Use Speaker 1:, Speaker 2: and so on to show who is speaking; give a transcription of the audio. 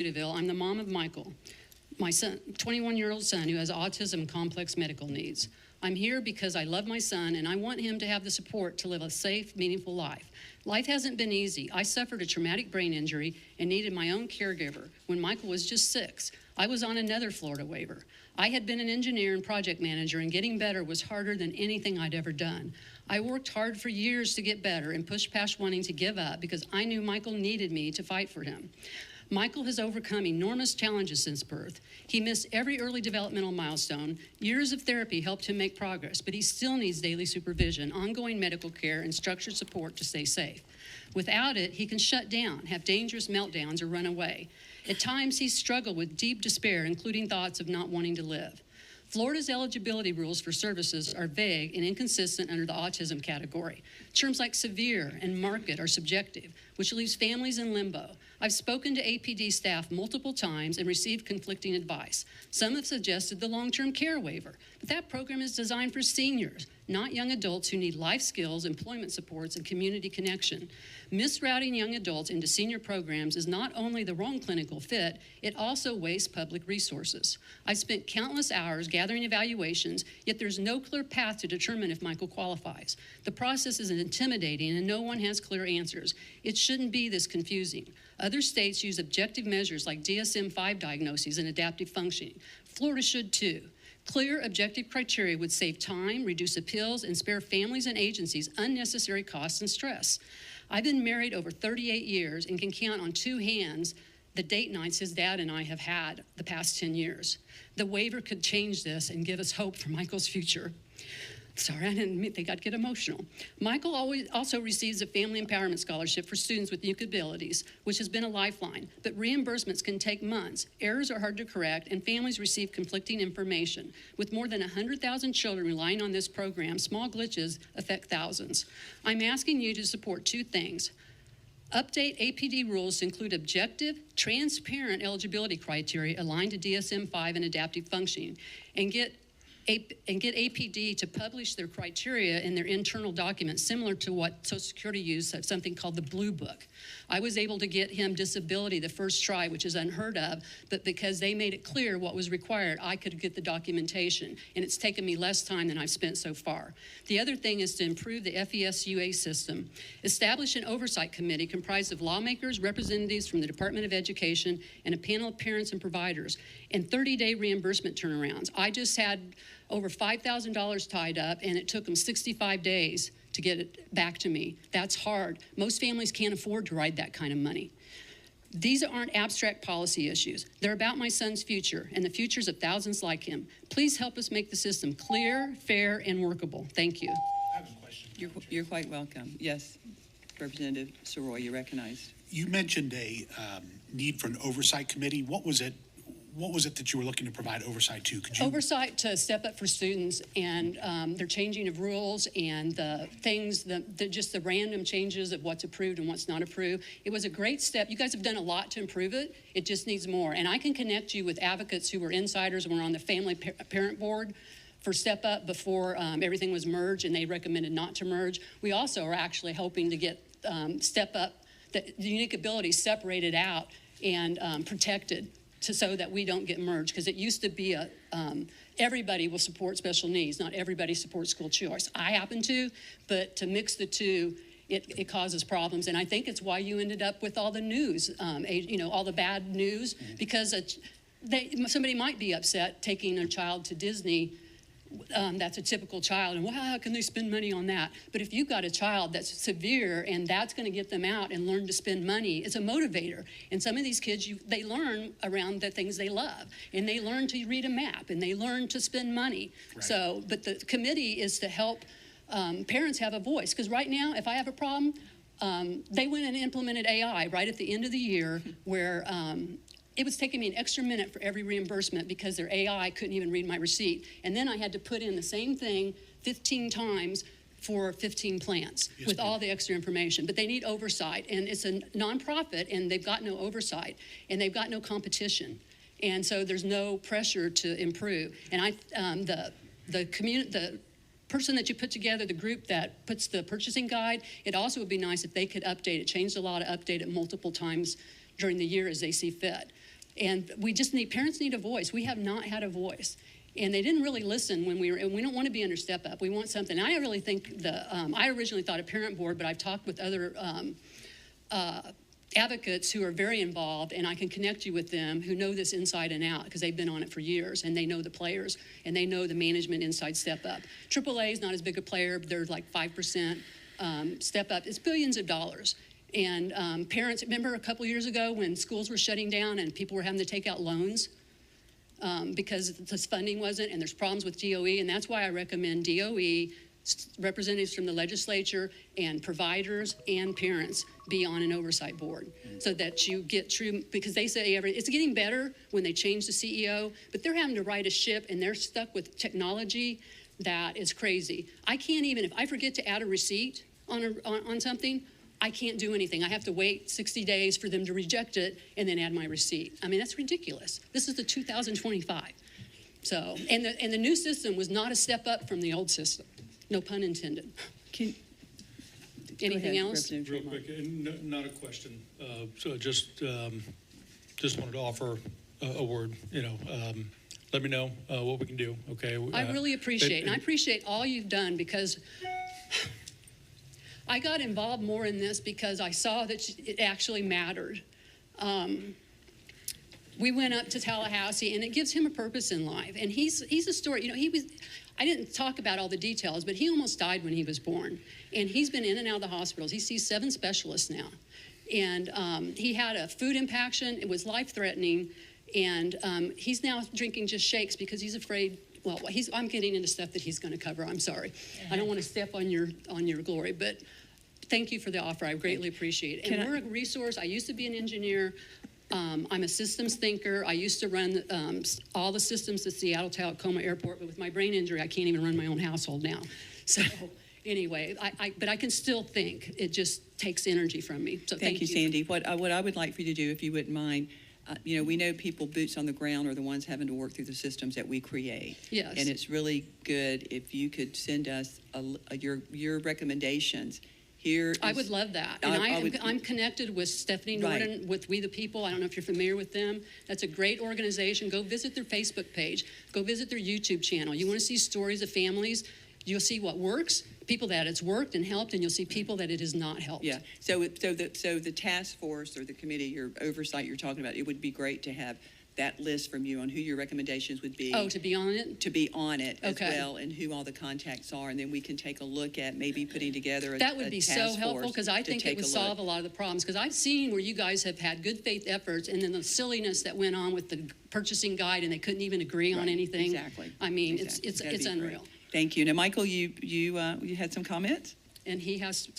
Speaker 1: Stuteville. I'm the mom of Michael, my son, 21-year-old son who has autism complex medical needs. I'm here because I love my son and I want him to have the support to live a safe, meaningful life. Life hasn't been easy. I suffered a traumatic brain injury and needed my own caregiver when Michael was just 6. I was on another Florida waiver. I had been an engineer and project manager, and getting better was harder than anything I'd ever done. I worked hard for years to get better and pushed past wanting to give up because I knew Michael needed me to fight for him. Michael has overcome enormous challenges since birth. He missed every early developmental milestone. Years of therapy helped him make progress, but he still needs daily supervision, ongoing medical care, and structured support to stay safe. Without it, he can shut down, have dangerous meltdowns, or run away. At times, he's struggled with deep despair, including thoughts of not wanting to live. Florida's eligibility rules for services are vague and inconsistent under the autism category. Terms like severe and marked are subjective, which leaves families in limbo. I've spoken to APD staff multiple times and received conflicting advice. Some have suggested the long-term care waiver, but that program is designed for seniors, not young adults who need life skills, employment supports, and community connection. Misrouting young adults into senior programs is not only the wrong clinical fit, it also wastes public resources. I've spent countless hours gathering evaluations, yet there's no clear path to determine if Michael qualifies. The process is intimidating and no one has clear answers. It shouldn't be this confusing. Other states use objective measures like DSM-5 diagnoses and adaptive functioning. Florida should too. Clear, objective criteria would save time, reduce appeals, and spare families and agencies unnecessary costs and stress. I've been married over 38 years and can count on 2 hands the date nights his dad and I have had the past 10 years. The waiver could change this and give us hope for Michael's future. Sorry, I didn't think I'd get emotional. Michael also receives a family empowerment scholarship for students with unique abilities, which has been a lifeline, but reimbursements can take months. Errors are hard to correct, and families receive conflicting information. With more than 100,000 children relying on this program, small glitches affect thousands. I'm asking you to support 2 things. Update APD rules to include objective, transparent eligibility criteria aligned to DSM-5 and adaptive functioning, and get APD to publish their criteria in their internal documents, similar to what Social Security used, something called the Blue Book. I was able to get him disability the first try, which is unheard of, but because they made it clear what was required, I could get the documentation, and it's taken me less time than I've spent so far. The other thing is to improve the FES-UA system. Establish an oversight committee comprised of lawmakers, representatives from the Department of Education, and a panel of parents and providers, and 30-day reimbursement turnarounds. I just had over $5,000 tied up, and it took them 65 days to get it back to me. That's hard. Most families can't afford to ride that kind of money. These aren't abstract policy issues. They're about my son's future and the futures of thousands like him. Please help us make the system clear, fair, and workable. Thank you.
Speaker 2: I have a question.
Speaker 3: You're quite welcome. Yes, Representative Soroy, you're recognized.
Speaker 2: You mentioned a need for an oversight committee. What was it that you were looking to provide oversight to? Could you...
Speaker 1: Oversight to step up for students and their changing of rules and the things, just the random changes of what's approved and what's not approved. It was a great step. You guys have done a lot to improve it. It just needs more. And I can connect you with advocates who were insiders and were on the family parent board for Step Up before everything was merged, and they recommended not to merge. We also are actually hoping to get Step Up, the unique abilities separated out and protected, so that we don't get merged, because it used to be everybody will support special needs. Not everybody supports school choice. I happen to, but to mix the two, it causes problems. And I think it's why you ended up with all the news, all the bad news, because somebody might be upset taking a child to Disney. That's a typical child, and how can they spend money on that? But if you've got a child that's severe and that's going to get them out and learn to spend money, it's a motivator. And some of these kids, they learn around the things they love, and they learn to read a map, and they learn to spend money. Right. So, but the committee is to help parents have a voice, because right now, if I have a problem, they went and implemented AI right at the end of the year where it was taking me an extra minute for every reimbursement because their AI couldn't even read my receipt. And then I had to put in the same thing 15 times for 15 plants with all the extra information. But they need oversight, and it's a nonprofit, and they've got no oversight, and they've got no competition. And so there's no pressure to improve. And the person that you put together, the group that puts the purchasing guide, it also would be nice if they could update it, change the law to update it multiple times during the year as they see fit. And parents need a voice. We have not had a voice. And they didn't really listen and we don't want to be under step up. We want something. I really think I originally thought a parent board, but I've talked with other advocates who are very involved, and I can connect you with them who know this inside and out because they've been on it for years, and they know the players, and they know the management inside Step Up. AAA is not as big a player, but they're like 5%. Step Up, it's billions of dollars. And parents, remember a couple years ago when schools were shutting down and people were having to take out loans because this funding wasn't, and there's problems with DOE, and that's why I recommend DOE, representatives from the legislature and providers and parents be on an oversight board so that you get true, because they say it's getting better when they change the CEO, but they're having to right a ship and they're stuck with technology that is crazy. I can't even, if I forget to add a receipt on something, I can't do anything. I have to wait 60 days for them to reject it and then add my receipt. I mean, that's ridiculous. This is the 2025. So, and the new system was not a step up from the old system. No pun intended. Anything else?
Speaker 4: Real quick, and not a question. So just wanted to offer a word. Let me know what we can do. Okay.
Speaker 1: I really appreciate, and I appreciate all you've done, because I got involved more in this because I saw that it actually mattered. We went up to Tallahassee, and it gives him a purpose in life. And he's a story. I didn't talk about all the details, but he almost died when he was born. And he's been in and out of the hospitals. He sees 7 specialists now. And he had a food impaction. It was life-threatening. And he's now drinking just shakes because he's afraid. Well, I'm getting into stuff that he's going to cover. I'm sorry. I don't want to step on your glory, but thank you for the offer. I greatly appreciate it. And we're a resource. I used to be an engineer. I'm a systems thinker. I used to run all the systems at Seattle-Tacoma Airport, but with my brain injury, I can't even run my own household now. So anyway, but I can still think. It just takes energy from me. So thank you,
Speaker 3: Sandy. What I would like for you to do, if you wouldn't mind, we know people boots on the ground are the ones having to work through the systems that we create.
Speaker 1: Yes.
Speaker 3: And it's really good if you could send us your recommendations.
Speaker 1: I would love that. And I'm connected with Stephanie Norton with We the People. I don't know if you're familiar with them. That's a great organization. Go visit their Facebook page. Go visit their YouTube channel. You want to see stories of families. You'll see what works, people that it's worked and helped, and you'll see people that it has not helped.
Speaker 3: Yeah. So the task force or the committee, your oversight you're talking about, it would be great to have that list from you on who your recommendations would be.
Speaker 1: Oh, to be on it?
Speaker 3: To be on it as well, and who all the contacts are, and then we can take a look at maybe putting together a
Speaker 1: That would be so helpful, because I think it would solve a lot of the problems. Because I've seen where you guys have had good faith efforts, and then the silliness that went on with the purchasing guide, and they couldn't even agree on anything.
Speaker 3: Exactly.
Speaker 1: I mean, it's unreal.
Speaker 3: Thank you. Now, Michael, you had some comments?
Speaker 1: And he has to